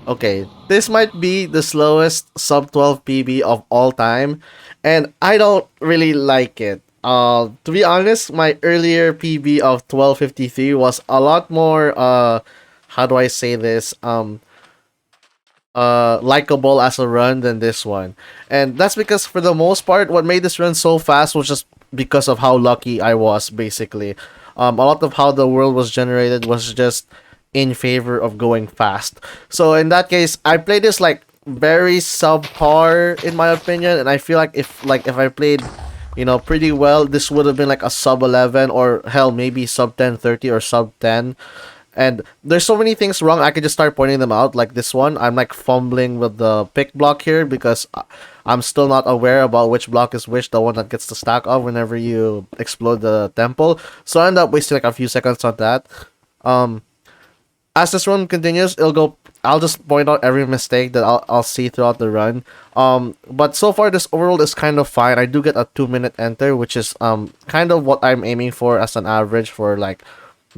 Okay, this might be the slowest sub 12 PB of all time, and I don't really like it. To be honest, my earlier PB of 1253 was a lot more how do I say this? Likable as a run than this one. And that's because for the most part what made this run so fast was just because of how lucky I was basically. A lot of how the world was generated was just in favor of going fast. So in that case, I played this like very subpar in my opinion, and I feel like if I played pretty well, this would have been like a sub 11 or hell maybe sub 1030 or sub 10. And there's so many things wrong. I could just start pointing them out. Like this one, I'm like fumbling with the pick block here because I'm still not aware about which block is which, the one that gets the stack of whenever you explode the temple. So I end up wasting like a few seconds on that. Um, as this run continues, it'll go. I'll just point out every mistake that I'll see throughout the run. But so far this overall is kind of fine. I do get a 2 minute enter, which is kind of what I'm aiming for as an average for like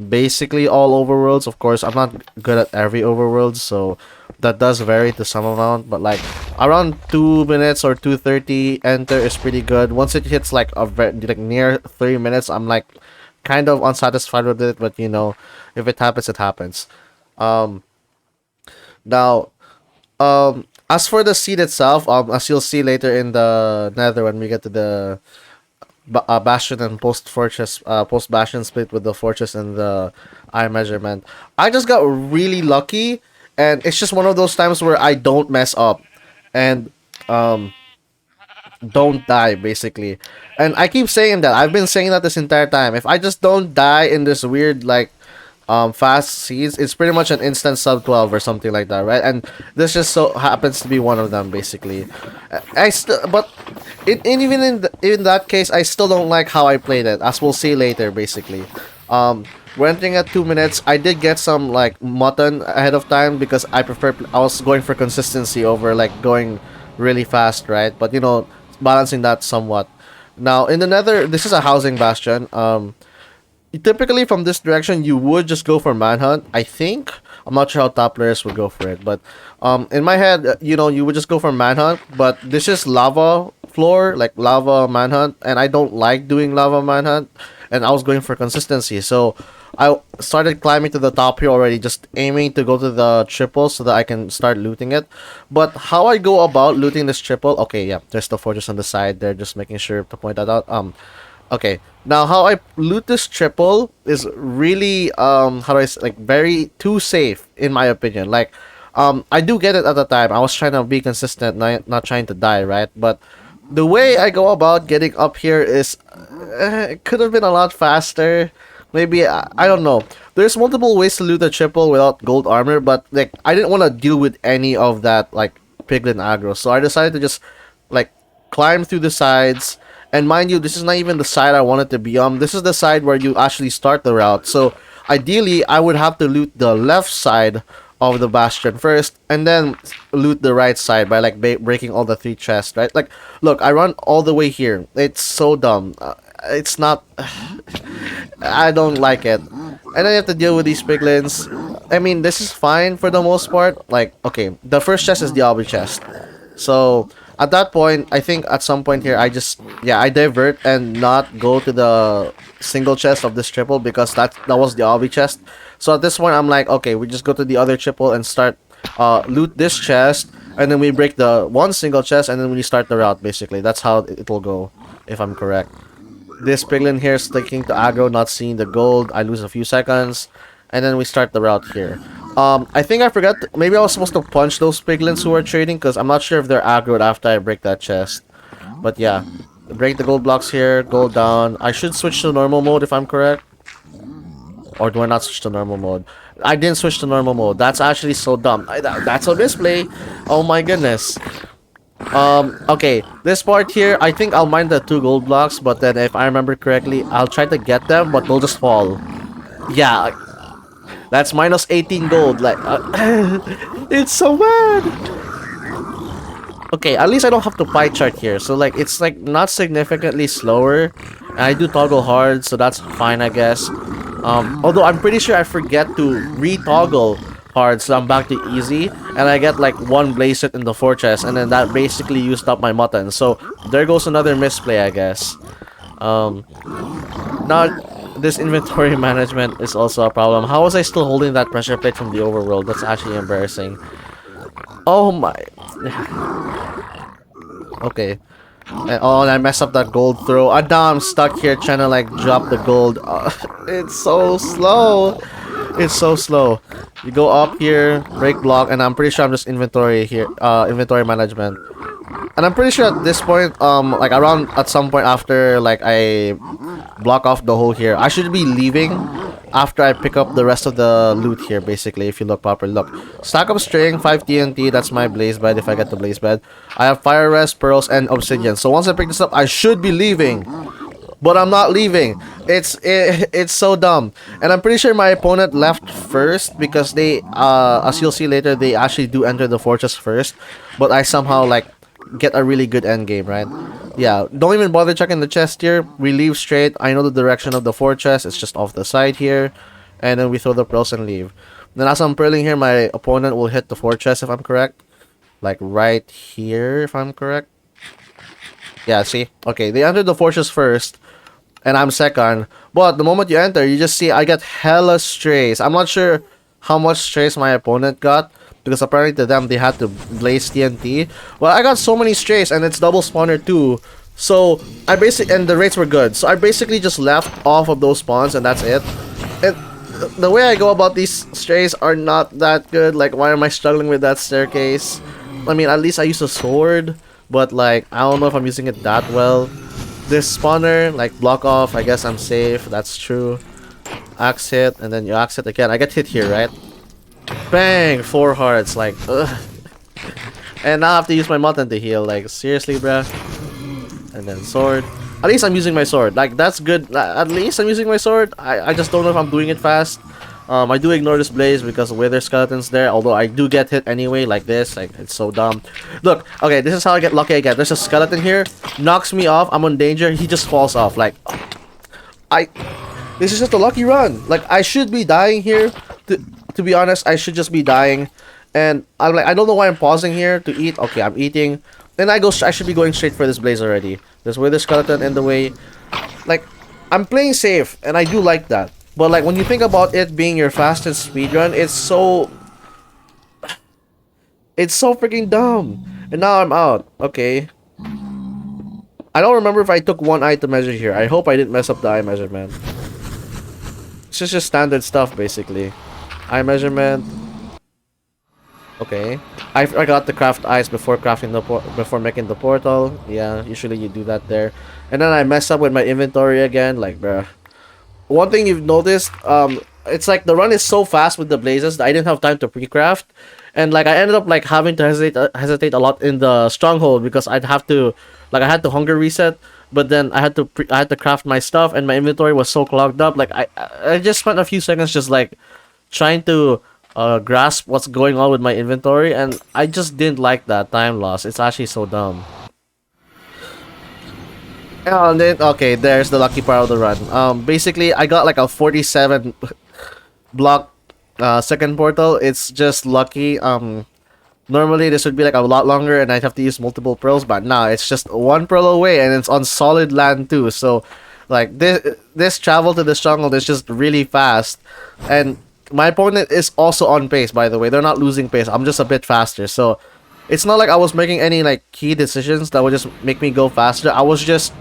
basically all overworlds. Of course, I'm not good at every overworld, so that does vary to some amount. But like around 2 minutes or 2:30 enter is pretty good. Once it hits like like near 3 minutes, I'm like kind of unsatisfied with it. But if it happens, it happens. Um, Now, as for the seed itself, as you'll see later in the Nether when we get to the Bastion and post Bastion split with the Fortress and the Eye Measurement, I just got really lucky, and it's just one of those times where I don't mess up, and um, don't die basically. And I keep saying that. I've been saying that this entire time. If I just don't die in this weird like fast seeds, it's pretty much an instant sub 12 or something like that, right? And this just so happens to be one of them basically. I still but even in that case, I still don't like how I played it, as we'll see later basically. We're entering at 2 minutes. I did get some like mutton ahead of time because I was going for consistency over like going really fast, right? But balancing that somewhat. Now in the Nether, this is a housing bastion. Typically from this direction you would just go for manhunt, I think. I'm not sure how top players would go for it, but in my head, you would just go for manhunt. But this is lava floor, like lava manhunt, and I don't like doing lava manhunt, and I was going for consistency. So I started climbing to the top here already, just aiming to go to the triple so that I can start looting it. But how I go about looting this triple, okay, yeah, there's the fortress on the side there, just making sure to point that out. Okay, now how I loot this triple is really how do I say, like very too safe in my opinion. Like I do get it at the time. I was trying to be consistent, not trying to die, right? But the way I go about getting up here is it could have been a lot faster. Maybe I don't know. There's multiple ways to loot a triple without gold armor, but like I didn't want to deal with any of that like piglin aggro, so I decided to just like climb through the sides. And mind you, this is not even the side I wanted to be on. This is the side where you actually start the route. So ideally, I would have to loot the left side of the bastion first, and then loot the right side by like breaking all the 3 chests, right? Like, look, I run all the way here. It's so dumb. It's not. I don't like it. And then you have to deal with these piglins. I mean, this is fine for the most part. Like, okay, the first chest is the obby chest. So at that point, I think at some point here, I divert and not go to the single chest of this triple because that was the obby chest. So at this point, I'm like, okay, we just go to the other triple and start loot this chest, and then we break the one single chest, and then we start the route. Basically, that's how it'll go, if I'm correct. This piglin here sticking to aggro, not seeing the gold. I lose a few seconds, and then we start the route here. I think I forgot. Maybe I was supposed to punch those piglins who are trading because I'm not sure if they're aggroed after I break that chest. But yeah, break the gold blocks here, gold down. I should switch to normal mode if I'm correct. Or do I not switch to normal mode? I didn't switch to normal mode. That's actually so dumb. That's on display. Oh my goodness. Okay, this part here, I think I'll mine the 2 gold blocks, but then if I remember correctly, I'll try to get them, but they'll just fall. Yeah, that's minus 18 gold. Like, it's so bad. Okay, at least I don't have to pie chart here, so like it's like not significantly slower. And I do toggle hard, so that's fine, I guess. Although I'm pretty sure I forget to re-toggle hard, so I'm back to easy, and I get like one blaze hit in the fortress, and then that basically used up my mutton. So there goes another misplay, I guess. Um, Now, this inventory management is also a problem. How was I still holding that pressure plate from the overworld? That's actually embarrassing. Oh my. Okay. Oh, and I messed up that gold throw. And now I'm stuck here trying to like drop the gold. It's so slow. It's so slow. You go up here, break block, and I'm pretty sure I'm just inventory here. Inventory management. And I'm pretty sure at this point, like around at some point after like I block off the hole here, I should be leaving after I pick up the rest of the loot here, basically, if you look properly. Look, stack of string, 5 TNT, that's my blaze bed if I get the blaze bed. I have fire rest, pearls, and obsidian. So once I pick this up, I should be leaving. But I'm not leaving. It's so dumb. And I'm pretty sure my opponent left first because they, as you'll see later, they actually do enter the fortress first. But I somehow, like, get a really good end game, right? Yeah, don't even bother checking the chest here. We leave straight. I know the direction of the fortress. It's just off the side here. And then we throw the pearls and leave. Then as I'm pearling here, my opponent will hit the fortress if I'm correct. Like right here if I'm correct. Yeah, see? Okay, they entered the fortress first. And I'm second. But the moment you enter, you just see I get hella strays. I'm not sure how much strays my opponent got. Because apparently to them, they had to blaze TNT. Well, I got so many strays, and it's double spawner too. So, I basically... And the rates were good. So, I basically just left off of those spawns, and that's it. And the way I go about these strays are not that good. Like, why am I struggling with that staircase? I mean, at least I use a sword. But, like, I don't know if I'm using it that well. This spawner, like, block off. I guess I'm safe. That's true. Axe hit, and then you axe hit again. I get hit here, right? Bang! 4 hearts, like, ugh. And now I have to use my mutton to heal, like, seriously, bruh. And then sword. At least I'm using my sword, like, that's good. At least I'm using my sword. I just don't know if I'm doing it fast. I do ignore this blaze because wither skeletons there, although I do get hit anyway, like this, like, it's so dumb. Look, okay, this is how I get lucky again. There's a skeleton here, knocks me off, I'm in danger, he just falls off, like, this is just a lucky run. Like, I should be dying here. To be honest, I should just be dying. And I'm like, I don't know why I'm pausing here to eat. Okay, I'm eating. Then I should be going straight for this blaze already. There's wither skeleton in the way. Like, I'm playing safe, and I do like that. But like, when you think about it being your fastest speedrun, it's so freaking dumb. And now I'm out. Okay. I don't remember if I took one eye to measure here. I hope I didn't mess up the eye measurement. It's just standard stuff, basically. Eye measurement. Okay. I forgot to craft eyes before crafting the before making the portal. Yeah, usually you do that there. And then I mess up with my inventory again. Like, bruh. One thing you've noticed, it's like the run is so fast with the blazes that I didn't have time to pre-craft. And like I ended up like having to hesitate a lot in the stronghold because I'd have to, like, I had to hunger reset. But then I had to craft my stuff, and my inventory was so clogged up. Like I just spent a few seconds just like trying to grasp what's going on with my inventory, and I just didn't like that time loss. It's actually so dumb. And then okay, there's the lucky part of the run. Basically I got like a 47 block second portal. It's just lucky. Normally this would be like a lot longer and I'd have to use multiple pearls, but now it's just one pearl away and it's on solid land too. So like this travel to the stronghold is just really fast. And my opponent is also on pace, by the way. They're not losing pace. I'm just a bit faster. So it's not like I was making any like key decisions that would just make me go faster. I was just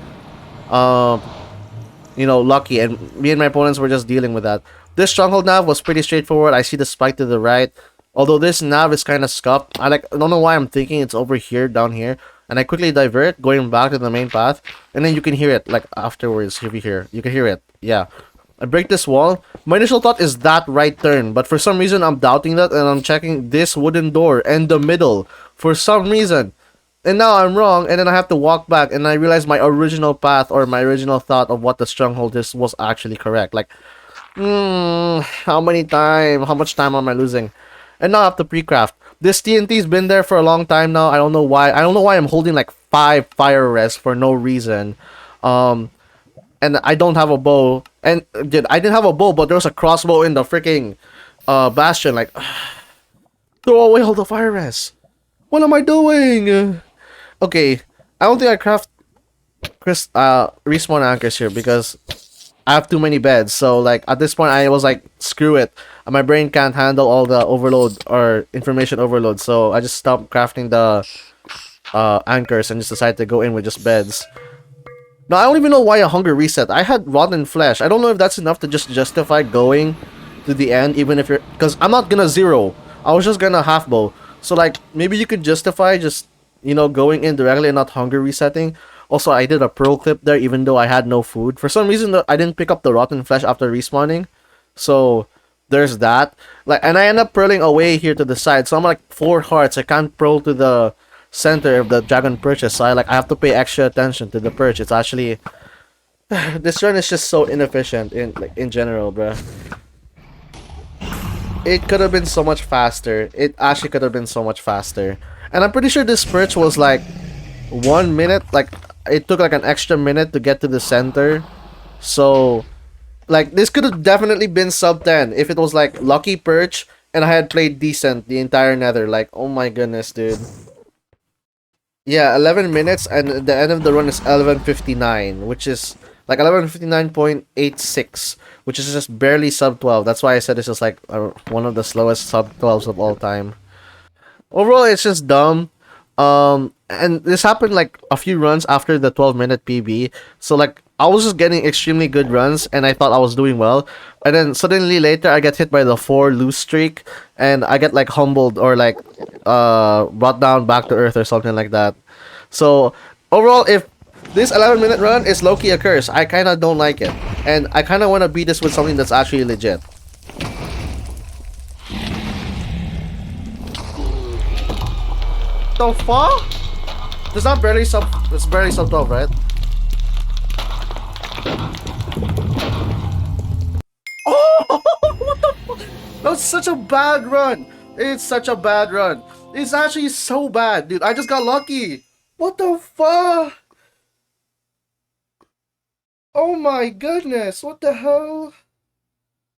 you know, lucky, and me and my opponents were just dealing with that. This stronghold nav was pretty straightforward. I see the spike to the right. Although this nav is kind of scuffed, I don't know why I'm thinking it's over here, down here. And I quickly divert, going back to the main path. And then you can hear it, like, afterwards, over here. You can hear it, yeah. I break this wall. My initial thought is that right turn. But for some reason, I'm doubting that. And I'm checking this wooden door in the middle. For some reason. And now I'm wrong. And then I have to walk back. And I realize my original path, or my original thought of what the stronghold is, was actually correct. Like, how much time am I losing? And now I have to pre-craft. This TNT's been there for a long time now. I don't know why. I don't know why I'm holding like 5 fire rests for no reason. And I don't have a bow. And I didn't have a bow, but there was a crossbow in the freaking bastion. Like, Throw away all the fire res. What am I doing? Okay, I don't think I craft respawn anchors here because I have too many beds. So like at this point, I was like, screw it. My brain can't handle all the overload or information overload. So I just stopped crafting the anchors and just decided to go in with just beds. No, I don't even know why a hunger reset. I had rotten flesh. I don't know if that's enough to just justify going to the end, even if you're, because I'm not gonna zero. I was just gonna half bow. So like maybe you could justify just going in directly and not hunger resetting. Also, I did a pro clip there even though I had no food. For some reason, I didn't pick up the rotten flesh after respawning. So there's that. Like, and I end up pearling away here to the side. So I'm like 4 hearts. I can't pearl to the center of the dragon purchase. So I have to pay extra attention to the perch. It's actually this run is just so inefficient in general, bruh. It could have been so much faster. It actually could have been so much faster. And I'm pretty sure this perch was like 1 minute. Like it took like an extra minute to get to the center. So like this could have definitely been sub 10 if it was like lucky perch and I had played decent the entire nether. Like oh my goodness, dude. Yeah, 11 minutes and the end of the run is 11:59, which is like 11:59.86, which is just barely sub 12. That's why I said this is like one of the slowest sub 12s of all time. Overall, it's just dumb. And this happened like a few runs after the 12-minute PB. So like I was just getting extremely good runs and I thought I was doing well. And then suddenly later I get hit by the 4 lose streak and I get like humbled or like brought down back to earth or something like that. So overall, if this 11-minute run is low-key a curse, I kind of don't like it. And I kind of want to beat this with something that's actually legit. The fuck? It's not barely sub. It's barely sub 12, right? Oh, what the fuck? That was such a bad run. It's such a bad run. It's actually so bad, dude. I just got lucky. What the fuck? Oh my goodness. What the hell?